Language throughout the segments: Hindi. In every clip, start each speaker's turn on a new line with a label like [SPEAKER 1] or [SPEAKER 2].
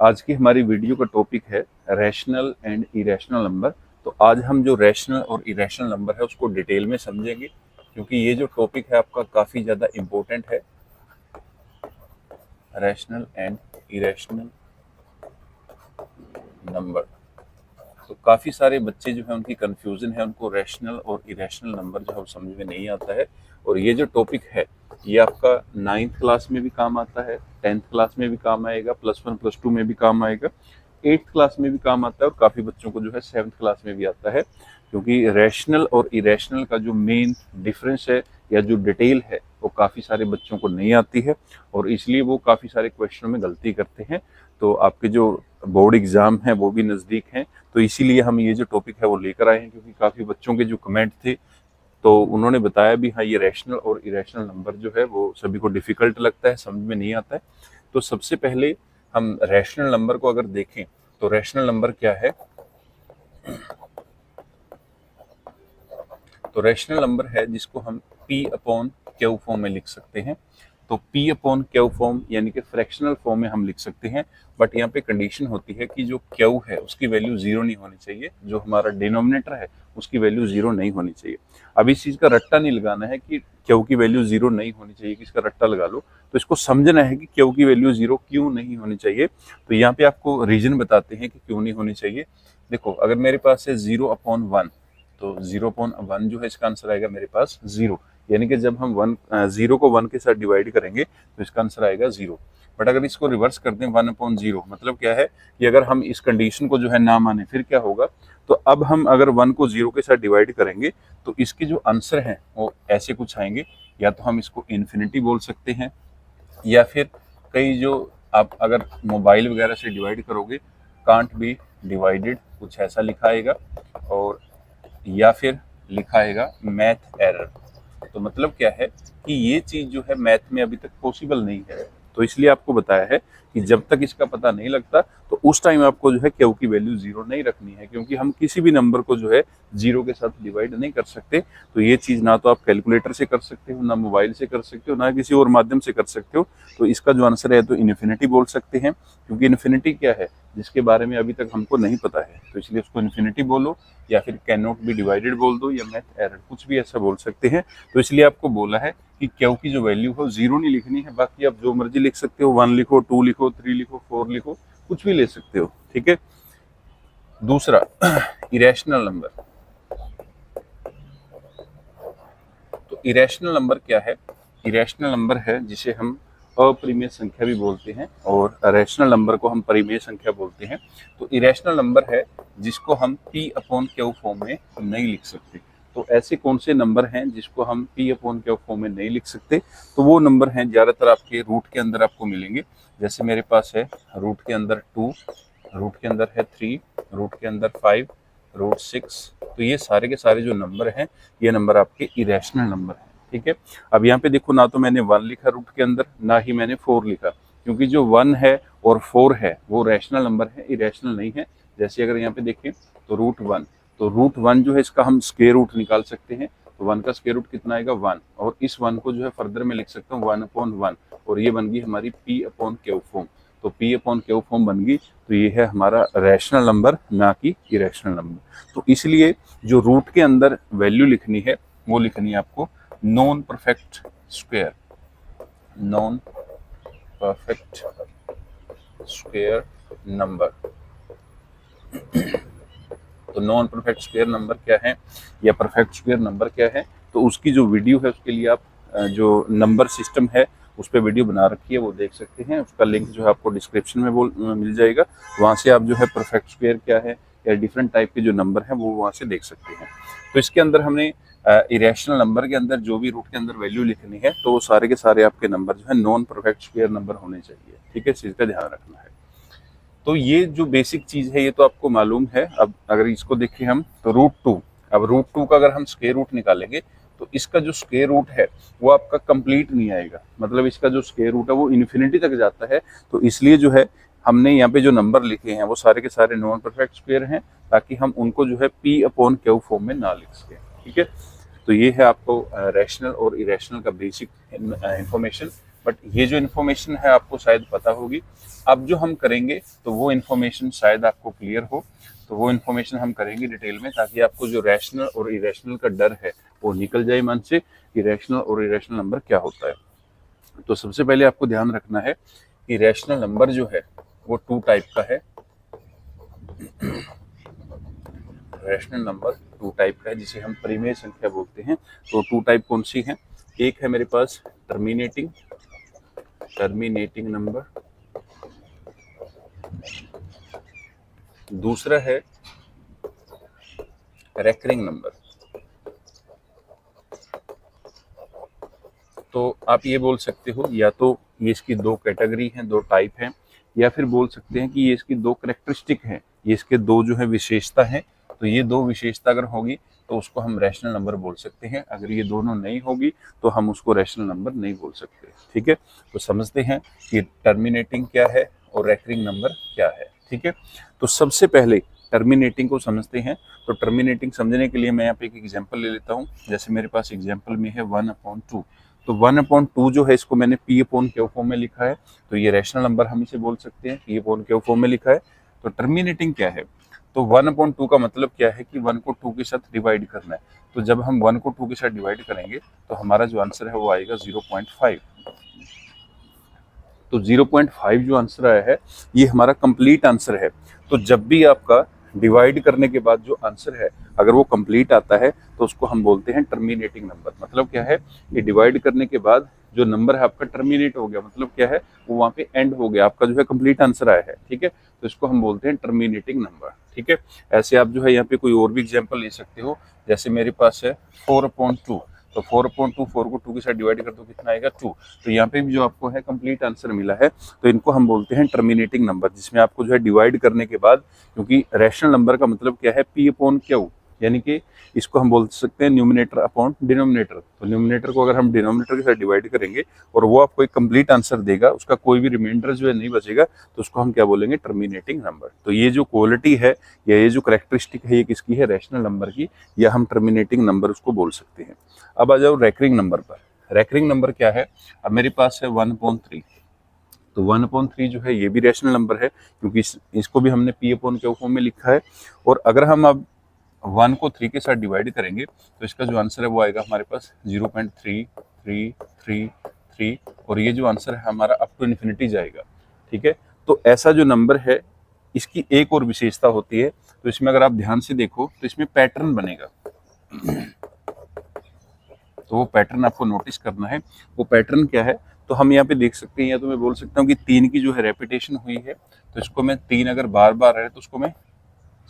[SPEAKER 1] आज की हमारी वीडियो का टॉपिक है रैशनल एंड इरेशनल नंबर। तो आज हम जो रैशनल और इरेशनल नंबर है उसको डिटेल में समझेंगे, क्योंकि ये जो टॉपिक है आपका काफ़ी ज़्यादा इम्पोर्टेंट है। रैशनल एंड इरेशनल नंबर, तो काफ़ी सारे बच्चे जो है उनकी कंफ्यूजन है, उनको रैशनल और इरेशनल नंबर जो है वो समझ में नहीं आता है। और ये जो टॉपिक है ये आपका 9th क्लास में भी काम आता है, 10th क्लास में भी काम आएगा, +1 +2 में भी काम आएगा, 8th क्लास में भी काम आता है और काफ़ी बच्चों को जो है 7th क्लास में भी आता है। क्योंकि रैशनल और इरेशनल का जो मेन डिफरेंस है या जो डिटेल है वो काफ़ी सारे बच्चों को नहीं आती है और इसलिए वो काफ़ी सारे क्वेश्चन में गलती करते हैं। तो आपके जो बोर्ड एग्ज़ाम हैं वो भी नज़दीक हैं, तो इसीलिए हम ये जो टॉपिक है वो लेकर आए हैं। क्योंकि काफ़ी बच्चों के जो कमेंट थे तो उन्होंने बताया भी हाँ, ये रैशनल और इरेशनल नंबर जो है वो सभी को डिफ़िकल्ट लगता है, समझ में नहीं आता है। तो सबसे पहले हम रैशनल नंबर को अगर देखें तो रैशनल नंबर क्या है, तो रैशनल नंबर है जिसको हम P अपॉन क्यू फॉर्म में लिख सकते हैं। तो P अपॉन क्यू फॉर्म यानी कि फ्रैक्शनल फॉर्म में हम लिख सकते हैं, बट यहाँ पे कंडीशन होती है कि जो क्यू है उसकी वैल्यू 0 नहीं होनी चाहिए, जो हमारा डिनोमिनेटर है उसकी वैल्यू 0 नहीं होनी चाहिए। अब इस चीज़ का रट्टा नहीं लगाना है कि क्यू की वैल्यू 0 नहीं होनी चाहिए कि इसका रट्टा लगा लो, तो इसको समझना है कि क्यू की वैल्यू 0 क्यों नहीं होनी चाहिए। तो यहाँ पे आपको रीजन बताते हैं कि क्यों नहीं होनी चाहिए। देखो, अगर मेरे पास है 0/1, तो 0/1 जो है इसका आंसर आएगा मेरे पास 0, यानी कि जब हम 0 को 1 के साथ डिवाइड करेंगे तो इसका आंसर आएगा 0। बट अगर इसको रिवर्स कर दें 1/0, मतलब क्या है कि अगर हम इस कंडीशन को जो है ना माने फिर क्या होगा। तो अब हम अगर 1 को 0 के साथ डिवाइड करेंगे तो इसके जो आंसर हैं वो ऐसे कुछ आएंगे। या तो हम इसको इन्फिनिटी बोल सकते हैं, या फिर कई जो आप अगर मोबाइल वगैरह से डिवाइड करोगे, कांट बी डिवाइडेड, कुछ ऐसा लिखा आएगा। और या फिर लिखा आएगा मैथ एरर। तो मतलब क्या है कि ये चीज जो है मैथ में अभी तक पॉसिबल नहीं है। तो इसलिए आपको बताया है कि जब तक इसका पता नहीं लगता तो उस टाइम आपको जो है क्यू की वैल्यू 0 नहीं रखनी है, क्योंकि हम किसी भी नंबर को जो है 0 के साथ डिवाइड नहीं कर सकते। तो ये चीज ना तो आप कैलकुलेटर से कर सकते हो, ना मोबाइल से कर सकते हो, ना किसी और माध्यम से कर सकते हो। तो इसका जो आंसर है तो इन्फिनिटी बोल सकते हैं, क्योंकि इन्फिनिटी क्या है जिसके बारे में अभी तक हमको नहीं पता है, तो इसलिए उसको इन्फिनिटी बोलो, या फिर कैन नॉट बी डिवाइडेड बोल दो, या मैथ एरर, कुछ भी ऐसा बोल सकते हैं। तो इसलिए आपको बोला है कि क्यू की जो वैल्यू है 0 नहीं लिखनी है, बाकी आप जो मर्जी लिख सकते हो, 1 लिखो, 2 लिखो, 3 लिखो, 4 लिखो, कुछ भी ले सकते हो, ठीक है। दूसरा इरेशनल नंबर। तो इरेशनल नंबर क्या है? इरेशनल नंबर है जिसे हम अपरिमेय संख्या भी बोलते हैं और रैशनल नंबर को हम परिमेय संख्या बोलते हैं। तो इरेशनल नंबर है जिसको हम P अपॉन क्यू फॉर्म में नहीं लिख सकते। तो ऐसे कौन से नंबर हैं जिसको हम P अपॉन क्यू फॉर्म में नहीं लिख सकते? तो वो नंबर हैं ज़्यादातर आपके रूट के अंदर आपको मिलेंगे। जैसे मेरे पास है रूट के अंदर 2, रूट के अंदर है 3, रूट के अंदर 5, रूट 6। तो ये सारे के सारे जो नंबर हैं ये नंबर आपके इरेशनल नंबर हैं, ठीक है। अब यहाँ पे देखो, ना तो मैंने 1 लिखा रूट के अंदर, ना ही मैंने 4 लिखा, क्योंकि जो 1 है और 4 है वो रैशनल नंबर है, इरेशनल नहीं है। जैसे अगर यहाँ पे देखें तो रूट 1, तो रूट 1 जो है इसका हम स्क्वायर रूट निकाल सकते हैं। तो 1 का स्क्वायर रूट कितना आएगा 1, और इस 1 को जो है फर्दर में लिख सकता हूँ 1/1, और ये बन गई हमारी P अपॉन क्यू फॉर्म। तो P अपॉन क्यू फॉर्म बन गई, तो ये है हमारा रैशनल नंबर, ना कि इरेशनल नंबर। तो इसलिए जो रूट के अंदर वैल्यू लिखनी है वो लिखनी है आपको non perfect square, non perfect square number. तो नॉन परफेक्ट स्क्वायर नंबर क्या है या परफेक्ट स्क्वायर नंबर क्या है, तो उसकी जो वीडियो है उसके लिए आप जो नंबर सिस्टम है उस पर वीडियो बना रखी है वो देख सकते हैं। उसका लिंक जो है आपको डिस्क्रिप्शन में मिल जाएगा, वहाँ से आप जो है परफेक्ट स्क्वायर क्या है या डिफरेंट टाइप के जो नंबर हैं वो वहाँ से देख सकते हैं। तो इसके अंदर हमने इरेशनल नंबर के अंदर जो भी रूट के अंदर वैल्यू लिखनी है तो सारे के सारे आपके नंबर जो है नॉन परफेक्ट स्क्वायर नंबर होने चाहिए, ठीक है। इस चीज़ का ध्यान रखना है। तो ये जो बेसिक चीज़ है ये तो आपको मालूम है। अब अगर इसको देखें हम तो रूट 2, अब रूट 2 का अगर हम स्क्वायर रूट निकालेंगे तो इसका जो स्क्वायर रूट है वो आपका कंप्लीट नहीं आएगा, मतलब इसका जो स्क्वायर रूट है वो इन्फिनिटी तक जाता है। तो इसलिए जो है हमने यहाँ पे जो नंबर लिखे हैं वो सारे के सारे नॉन परफेक्ट स्क्वायर हैं, ताकि हम उनको जो है P अपॉन क्यू फॉर्म में ना लिख सकें, ठीक है। तो ये है आपको रैशनल और इरेशनल का बेसिक इंफॉर्मेशन। बट ये जो इन्फॉर्मेशन है आपको शायद पता होगी। अब जो हम करेंगे तो वो इन्फॉर्मेशन शायद आपको क्लियर हो, तो वो इन्फॉर्मेशन हम करेंगे डिटेल में, ताकि आपको जो रैशनल और इरेशनल का डर है वो निकल जाए मन से कि रैशनल और इरेशनल नंबर क्या होता है। तो सबसे पहले आपको ध्यान रखना है कि रैशनल नंबर जो है वो 2 टाइप का है। रैशनल नंबर 2 टाइप का है, जिसे हम परिमेय संख्या बोलते हैं। तो 2 टाइप कौन सी हैं? एक है मेरे पास टर्मिनेटिंग नंबर, दूसरा है रेकरिंग नंबर। तो आप ये बोल सकते हो या तो ये इसकी 2 कैटेगरी हैं, 2 टाइप हैं, या फिर बोल सकते हैं कि ये इसकी 2 कैरेक्टरिस्टिक हैं, ये इसके 2 जो है विशेषता हैं। तो ये 2 विशेषता अगर होगी तो उसको हम रैशनल नंबर बोल सकते हैं। अगर ये दोनों नहीं होगी तो हम उसको रैशनल नंबर नहीं बोल सकते। ठीक है, तो समझते हैं कि टर्मिनेटिंग क्या है और रेकरिंग नंबर क्या है। ठीक है, तो सबसे पहले टर्मिनेटिंग को समझते हैं। तो टर्मिनेटिंग समझने के लिए मैं यहाँ पे एक एग्जाम्पल ले लेता हूँ। जैसे मेरे पास एग्जाम्पल में है 1/2। तो 1/2 जो है इसको मैंने P/Q फॉर्म में लिखा है, तो ये रैशनल नंबर हम इसे बोल सकते हैं। P/Q फॉर्म में लिखा है। तो टर्मिनेटिंग क्या है? तो 1/2 का मतलब क्या है कि 1 को 2 के साथ डिवाइड करना है। तो जब हम 1 को 2 के साथ डिवाइड करेंगे तो हमारा जो आंसर है वो आएगा 0.5। तो 0.5 जो आंसर आया है ये हमारा कंप्लीट आंसर है। तो जब भी आपका डिवाइड करने के बाद जो आंसर है अगर वो कंप्लीट आता है तो उसको हम बोलते हैं टर्मिनेटिंग नंबर। मतलब क्या है, ये डिवाइड करने के बाद जो नंबर है आपका टर्मिनेट हो गया, मतलब क्या है, वो वहाँ पे एंड हो गया, आपका जो है कंप्लीट आंसर आया है। ठीक है, तो इसको हम बोलते हैं टर्मिनेटिंग नंबर। ठीक है, ऐसे आप जो है यहाँ पे कोई और भी एग्जाम्पल ले सकते हो। जैसे मेरे पास है 4/2। तो 4/2, 4 को 2 के साथ डिवाइड कर दो, कितना आएगा 2। तो यहाँ पे भी जो आपको है कंप्लीट आंसर मिला है। तो इनको हम बोलते हैं टर्मिनेटिंग नंबर, जिसमें आपको जो है डिवाइड करने के बाद, क्योंकि रैशनल नंबर का मतलब क्या है, P/Q, यानी कि इसको हम बोल सकते हैं न्यूमिनेटर अपॉन डिनोमिनेटर। तो न्यूमिनेटर को अगर हम डिनोमिनेटर के साथ डिवाइड करेंगे और वो आपको एक कंप्लीट आंसर देगा, उसका कोई भी रिमाइंडर जो है नहीं बचेगा, तो उसको हम क्या बोलेंगे, टर्मिनेटिंग नंबर। तो ये जो क्वालिटी है या ये जो करेक्टरिस्टिक है ये किसकी है, रैशनल नंबर की, या हम टर्मिनेटिंग नंबर उसको बोल सकते हैं। अब आ जाओ रेकरिंग नंबर पर। रेकरिंग नंबर क्या है? अब मेरे पास है 1/3। तो 1/3 जो है ये भी रैशनल नंबर है, क्योंकि इसको भी हमने P/Q फॉर्म में लिखा है। और अगर हम अब 1 को 3 के साथ डिवाइड करेंगे तो इसका जो आंसर है वो आएगा हमारे पास 0.3333, और ये जो आंसर है हमारा अप टू इन्फिनिटी जाएगा। ठीक है, तो ऐसा जो नंबर है इसकी एक और विशेषता होती है। तो इसमें अगर आप ध्यान से देखो तो इसमें पैटर्न बनेगा। तो वो पैटर्न आपको नोटिस करना है। वो पैटर्न क्या है, तो हम यहाँ पे देख सकते हैं, या तो मैं बोल सकता हूँ कि 3 की जो है रेपिटेशन हुई है, तो इसको मैं 3 अगर बार बार है तो उसको मैं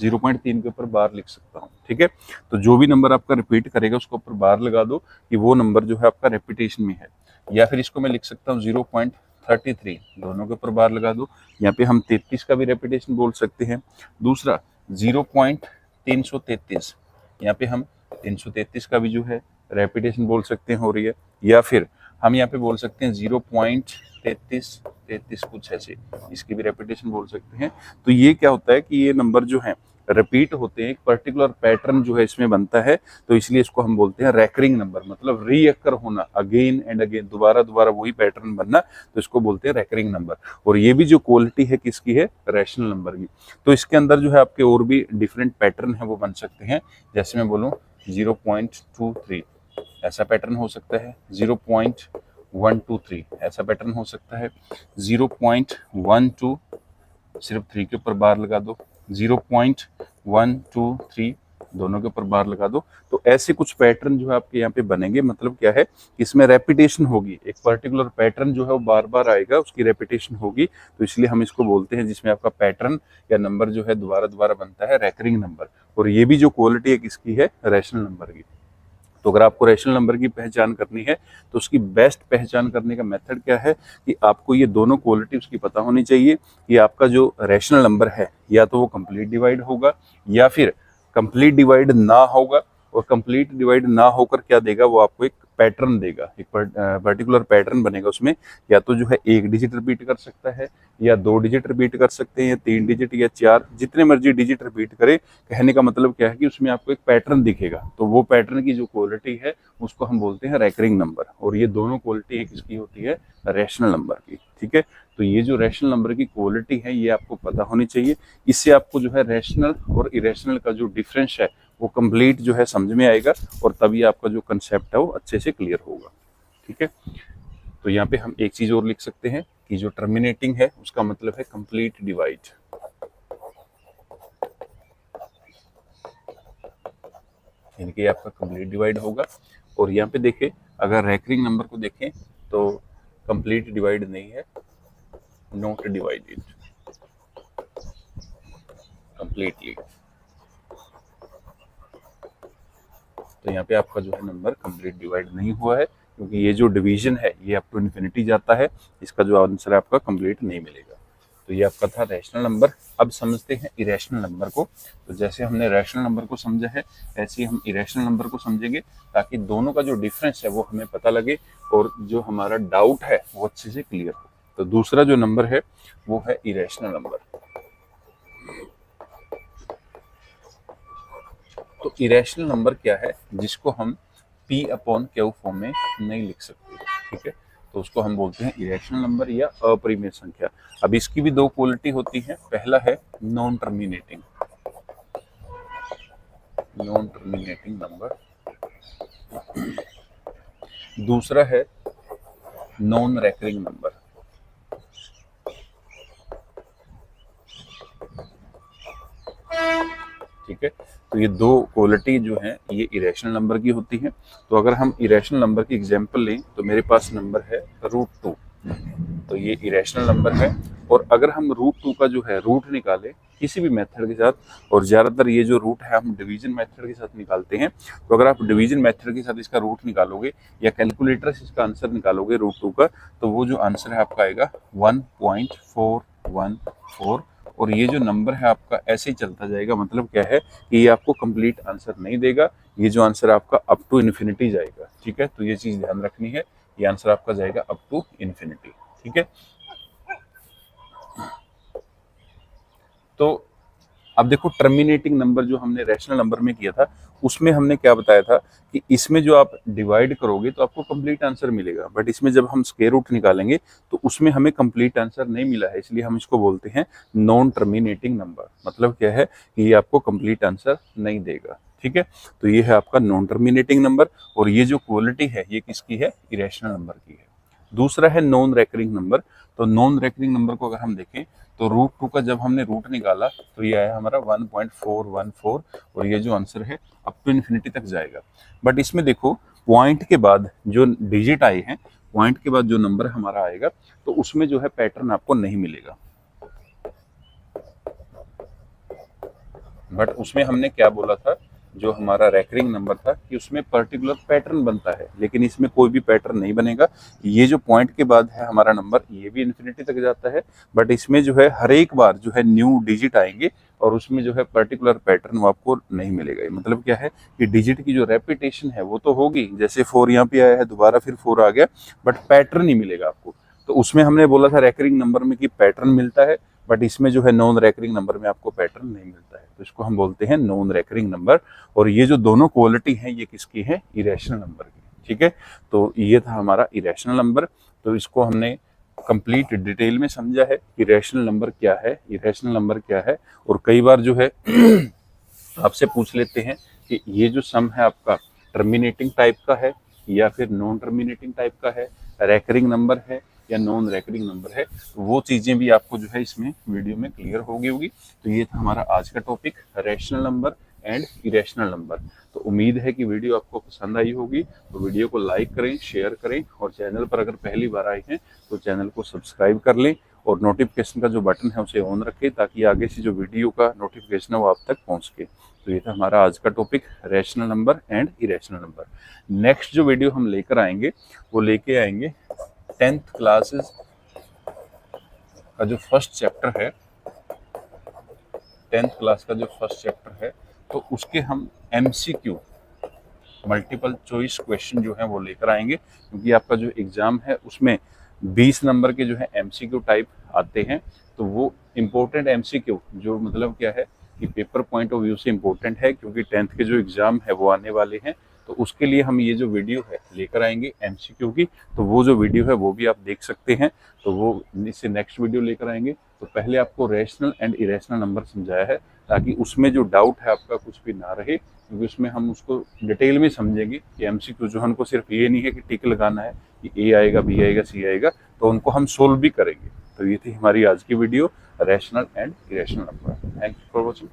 [SPEAKER 1] 0.3 के ऊपर बार लिख सकता हूँ। ठीक है, तो जो भी नंबर आपका रिपीट करेगा उसके ऊपर बार लगा दो कि वो नंबर जो है आपका रेपिटेशन में है। या फिर इसको मैं लिख सकता हूँ 0.33, दोनों के ऊपर बार लगा दो। यहाँ पे हम 33 का भी रेपिटेशन बोल सकते हैं। दूसरा 0.333, यहाँ पे हम 333 का भी जो है रेपिटेशन बोल सकते हैं, हो रही है। या फिर हम यहाँ पे बोल सकते हैं 0.33 कुछ ऐसे, इसकी भी रेपिटेशन बोल सकते हैं। तो ये क्या होता है कि ये नंबर जो है रिपीट होते हैं, एक पर्टिकुलर पैटर्न जो है इसमें बनता है, तो इसलिए इसको हम बोलते हैं रेकरिंग नंबर। मतलब रीअकर होना, अगेन एंड अगेन, दोबारा दोबारा वही पैटर्न बनना, तो इसको बोलते हैं रेकरिंग नंबर। और ये भी जो क्वालिटी है किसकी है, रैशनल नंबर की। तो इसके अंदर जो है आपके और भी डिफरेंट पैटर्न है वो बन सकते हैं। जैसे मैं बोलूँ 0.23 ऐसा पैटर्न हो सकता है, 0.123 ऐसा पैटर्न हो सकता है, 0.12 सिर्फ 3 के ऊपर बार लगा दो, 0.123 दोनों के ऊपर बार लगा दो। तो ऐसे कुछ पैटर्न जो है आपके यहाँ पे बनेंगे। मतलब क्या है, इसमें रेपिटेशन होगी, एक पर्टिकुलर पैटर्न जो है वो बार बार आएगा, उसकी रेपिटेशन होगी, तो इसलिए हम इसको बोलते हैं, जिसमें आपका पैटर्न या नंबर जो है दोबारा दोबारा बनता है, रेकरिंग नंबर। और ये भी जो क्वालिटी है किसकी है, रैशनल नंबर की। तो अगर आपको रैशनल नंबर की पहचान करनी है तो उसकी बेस्ट पहचान करने का मेथड क्या है कि आपको ये दोनों क्वालिटी उसकी पता होनी चाहिए कि आपका जो रैशनल नंबर है या तो वो कंप्लीट डिवाइड होगा या फिर कंप्लीट डिवाइड ना होगा। और कंप्लीट डिवाइड ना होकर क्या देगा, वो आपको एक पैटर्न देगा, एक पर्टिकुलर पैटर्न बनेगा उसमें, या तो जो है 1 डिजिट रिपीट कर सकता है, या 2 डिजिट रिपीट कर सकते हैं, या 3 डिजिट, या 4, जितने मर्जी डिजिट रिपीट करे। कहने का मतलब क्या है कि उसमें आपको एक पैटर्न दिखेगा, तो वो पैटर्न की जो क्वालिटी है उसको हम बोलते हैं रैकरिंग नंबर। और ये दोनों क्वालिटी एक इसकी होती है रैशनल नंबर की, ठीक है। तो ये जो रैशनल नंबर की क्वालिटी है ये आपको पता होनी चाहिए। इससे आपको जो है रैशनल और इरेशनल का जो डिफरेंस है वो कंप्लीट जो है समझ में आएगा, और तभी आपका जो कंसेप्ट है वो अच्छे से क्लियर होगा, ठीक है। तो यहाँ पे हम एक चीज और लिख सकते हैं कि जो टर्मिनेटिंग है उसका मतलब है कंप्लीट डिवाइड, यानी कि आपका कंप्लीट डिवाइड होगा। और यहाँ पे देखें, अगर रैकरिंग नंबर को देखें तो कंप्लीट डिवाइड नहीं है, नॉट डिवाइडेड कंप्लीटली। तो यहाँ पे आपका जो है नंबर कंप्लीट डिवाइड नहीं हुआ है, क्योंकि ये जो डिवीजन है ये अप टू इन्फिनिटी जाता है, इसका जो आंसर है आपका कंप्लीट नहीं मिलेगा। तो ये आपका था रैशनल नंबर। अब समझते हैं इरेशनल नंबर को। तो जैसे हमने रैशनल नंबर को समझा है, ऐसे ही हम इरेशनल नंबर को समझेंगे, ताकि दोनों का जो डिफरेंस है वो हमें पता लगे और जो हमारा डाउट है वो अच्छे से क्लियर हो। तो दूसरा जो नंबर है वो है इरेशनल नंबर। तो इरेशनल नंबर क्या है, जिसको हम P अपॉन क्यू फॉर्म में नहीं लिख सकते, ठीक है। तो उसको हम बोलते हैं इरेशनल नंबर या अपरिमेय संख्या। अब इसकी भी दो क्वालिटी होती है, पहला है नॉन टर्मिनेटिंग नंबर, दूसरा है नॉन रेकरिंग नंबर। ठीक है, तो ये दो क्वालिटी जो है ये इरेशनल नंबर की होती है। तो अगर हम इरेशनल नंबर की एग्जांपल लें तो मेरे पास नंबर है √2, तो ये इरेशनल नंबर है। और अगर हम √2 का जो है रूट निकालें किसी भी मेथड के साथ, और ज़्यादातर ये जो रूट है हम डिवीजन मेथड के साथ निकालते हैं, तो अगर आप डिवीजन मेथड के साथ इसका रूट निकालोगे या कैलकुलेटर से इसका आंसर निकालोगे √2 का, तो वो जो आंसर है आपका आएगा 1.414। और ये जो नंबर है आपका ऐसे ही चलता जाएगा, मतलब क्या है कि ये आपको कंप्लीट आंसर नहीं देगा, ये जो आंसर आपका अप टू इन्फिनिटी जाएगा, ठीक है। तो ये चीज़ ध्यान रखनी है, ये आंसर आपका जाएगा अप टू इन्फिनिटी, ठीक है। तो अब देखो, टर्मिनेटिंग नंबर जो हमने रैशनल नंबर में किया था उसमें हमने क्या बताया था कि इसमें जो आप डिवाइड करोगे तो आपको कंप्लीट आंसर मिलेगा, बट इसमें जब हम स्क्वायर रूट निकालेंगे तो उसमें हमें कंप्लीट आंसर नहीं मिला है, इसलिए हम इसको बोलते हैं नॉन टर्मिनेटिंग नंबर। मतलब क्या है कि ये आपको कंप्लीट आंसर नहीं देगा, ठीक है। तो ये है आपका नॉन टर्मिनेटिंग नंबर, और ये जो क्वालिटी है ये किसकी है, इरेशनल नंबर की है। दूसरा है नॉन रेकरिंग नंबर। तो नॉन रेकरिंग नंबर को अगर हम देखें तो √2 का जब हमने रूट निकाला तो ये आया हमारा 1.414, और ये जो आंसर है अप टू इन्फिनिटी तक जाएगा। बट इसमें देखो, पॉइंट के बाद जो डिजिट आए हैं, पॉइंट के बाद जो नंबर हमारा आएगा, तो उसमें जो है पैटर्न आपको नहीं मिलेगा। बट उसमें हमने क्या बोला था, जो हमारा रेकरिंग नंबर था कि उसमें पर्टिकुलर पैटर्न बनता है, लेकिन इसमें कोई भी पैटर्न नहीं बनेगा। ये जो पॉइंट के बाद है हमारा नंबर, ये भी इन्फिनिटी तक जाता है, बट इसमें जो है हर एक बार जो है न्यू डिजिट आएंगे, और उसमें जो है पर्टिकुलर पैटर्न वो आपको नहीं मिलेगा। मतलब क्या है कि डिजिट की जो रेपिटेशन है वो तो होगी, जैसे 4 यहाँ पे आया है, दोबारा फिर 4 आ गया, बट पैटर्न नहीं मिलेगा आपको। तो उसमें हमने बोला था रेकरिंग नंबर में कि पैटर्न मिलता है, बट इसमें जो है नॉन रेकरिंग नंबर में आपको पैटर्न नहीं मिलता है, तो इसको हम बोलते हैं नॉन रेकरिंग नंबर। और ये जो दोनों क्वालिटी हैं ये किसकी है, इरेशनल नंबर की, ठीक है। तो ये था हमारा इरेशनल नंबर। तो इसको हमने कंप्लीट डिटेल में समझा है कि रैशनल नंबर क्या है, इरेशनल नंबर क्या है। और कई बार जो है आपसे पूछ लेते हैं कि ये जो सम है आपका टर्मिनेटिंग टाइप का है या फिर नॉन टर्मिनेटिंग टाइप का है, रेकरिंग नंबर है या नॉन रेकरिंग नंबर है, तो वो चीज़ें भी आपको जो है इसमें वीडियो में क्लियर होगी। तो ये था हमारा आज का topic, rational number and irrational number. तो उम्मीद है कि वीडियो आपको पसंद आई होगी। तो वीडियो को लाइक करें, शेयर करें, और चैनल पर अगर पहली बार आए हैं तो चैनल को सब्सक्राइब कर लें, और नोटिफिकेशन का जो बटन है उसे ऑन रखें, ताकि आगे से जो वीडियो का नोटिफिकेशन है वो आप तक पहुँच सके। तो ये था हमारा आज का topic, rational number and irrational number. Next जो वीडियो हम लेकर आएंगे वो लेके आएंगे 10th क्लासेस का जो फर्स्ट चैप्टर है, 10th क्लास का जो फर्स्ट चैप्टर है, तो उसके हम MCQ मल्टीपल चॉइस क्वेश्चन जो है वो लेकर आएंगे, क्योंकि आपका जो एग्जाम है उसमें 20 नंबर के जो है एमसीक्यू टाइप आते हैं। तो वो इम्पोर्टेंट एमसीक्यू जो मतलब क्या है कि पेपर पॉइंट ऑफ व्यू से इम्पोर्टेंट है, क्योंकि 10th के जो एग्जाम है वो आने वाले हैं। तो उसके लिए हम ये जो वीडियो है लेकर आएंगे एमसीक्यू की, तो वो जो वीडियो है वो भी आप देख सकते हैं। तो वो इससे नेक्स्ट वीडियो लेकर आएंगे। तो पहले आपको रैशनल एंड इरेशनल नंबर समझाया है, ताकि उसमें जो डाउट है आपका कुछ भी ना रहे, क्योंकि उसमें हम उसको डिटेल में समझेंगे कि एमसीक्यू जो हमको सिर्फ ये नहीं है कि टिक लगाना है कि ए आएगा, बी आएगा, सी आएगा, तो उनको हम सोल्व भी करेंगे। तो ये थी हमारी आज की video, rational and irrational number. Thank you for watching.